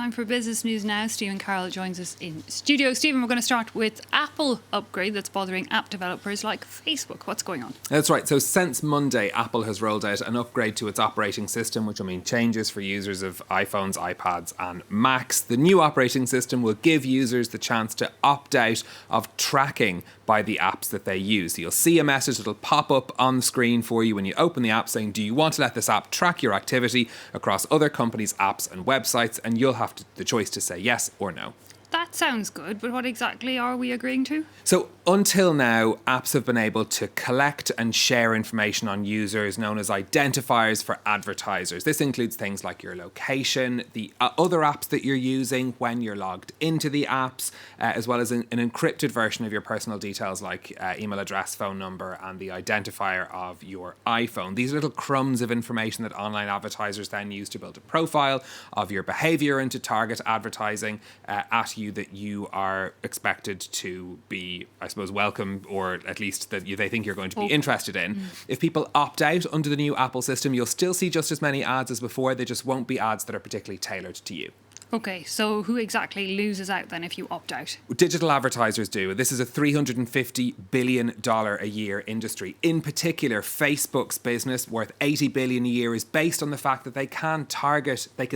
Time for business news now. Stephen Carroll joins us in studio. Stephen, we're going to start with Apple upgrade that's bothering app developers like Facebook. What's going on? That's right. So since Monday, Apple has rolled out an upgrade to its operating system, which will mean changes for users of iPhones, iPads and Macs. The new operating system will give users the chance to opt out of tracking by the apps that they use. You'll see a message that'll pop up on the screen for you when you open the app saying, do you want to let this app track your activity across other companies' apps and websites? And you'll have the choice to say yes or no. That sounds good, but what exactly are we agreeing to? So until now, apps have been able to collect and share information on users known as identifiers for advertisers. This includes things like your location, the other apps that you're using when you're logged into the apps, as well as an encrypted version of your personal details like email address, phone number, and the identifier of your iPhone. These are little crumbs of information that online advertisers then use to build a profile of your behavior and to target advertising at you that you are expected to be, I suppose, welcome, or at least that they think you're going to be interested in. If people opt out under the new Apple system, you'll still see just as many ads as before. They just won't be ads that are particularly tailored to you. Okay, so who exactly loses out then if you opt out? Digital advertisers do. This is a $350 billion a year industry. In particular, Facebook's business, worth $80 billion a year, is based on the fact that they can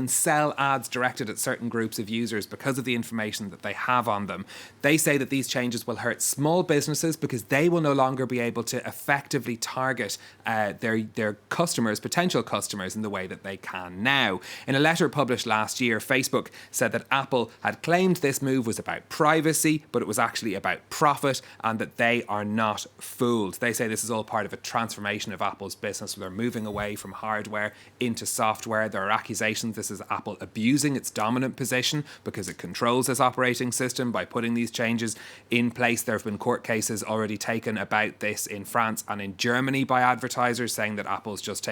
sell ads directed at certain groups of users because of the information that they have on them. They say that these changes will hurt small businesses because they will no longer be able to effectively target their customers, potential customers, in the way that they can now. In a letter published last year, Facebook said that Apple had claimed this move was about privacy, but it was actually about profit, and that they are not fooled. They say this is all part of a transformation of Apple's business, where they're moving away from hardware into software. There are accusations this is Apple abusing its dominant position because it controls this operating system by putting these changes in place. There have been court cases already taken about this in France and in Germany by advertisers, saying that Apple's just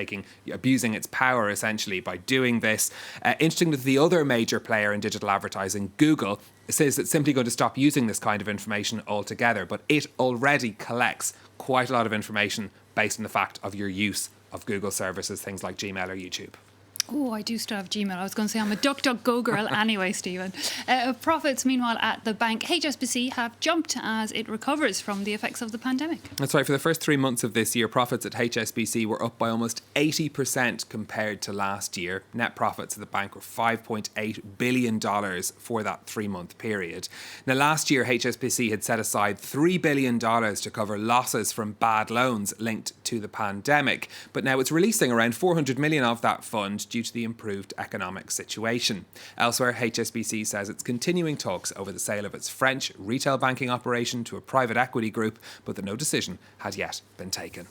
abusing its power essentially by doing this. Interesting that the other major player in digital advertising, Google, says it's simply going to stop using this kind of information altogether, but it already collects quite a lot of information based on the fact of your use of Google services, things like Gmail or YouTube. Oh, I do still have Gmail. I was going to say I'm a DuckDuckGo girl anyway, Stephen. Profits, meanwhile, at the bank HSBC have jumped as it recovers from the effects of the pandemic. That's right. For the first 3 months of this year, profits at HSBC were up by almost 80% compared to last year. Net profits at the bank were $5.8 billion for that 3-month period. Now, last year, HSBC had set aside $3 billion to cover losses from bad loans linked to the pandemic. But now it's releasing around $400 million of that fund due to the improved economic situation. Elsewhere, HSBC says it's continuing talks over the sale of its French retail banking operation to a private equity group, but that no decision had yet been taken.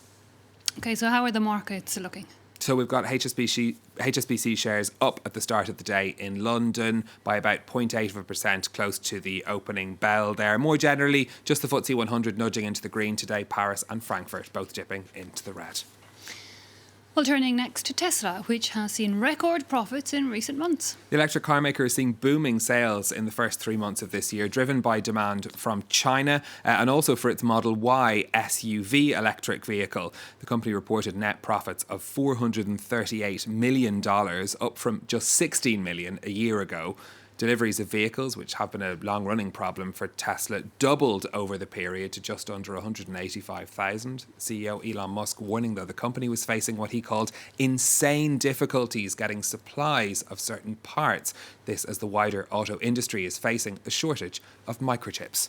Okay, so how are the markets looking? So we've got HSBC shares up at the start of the day in London by about 0.8%, close to the opening bell there. More generally, just the FTSE 100 nudging into the green today. Paris and Frankfurt both dipping into the red. Well, turning next to Tesla, which has seen record profits in recent months. The electric car maker is seeing booming sales in the first 3 months of this year, driven by demand from China and also for its Model Y SUV electric vehicle. The company reported net profits of $438 million, up from just $16 million a year ago. Deliveries of vehicles, which have been a long-running problem for Tesla, doubled over the period to just under 185,000. CEO Elon Musk warning, though, the company was facing what he called insane difficulties getting supplies of certain parts. This as the wider auto industry is facing a shortage of microchips.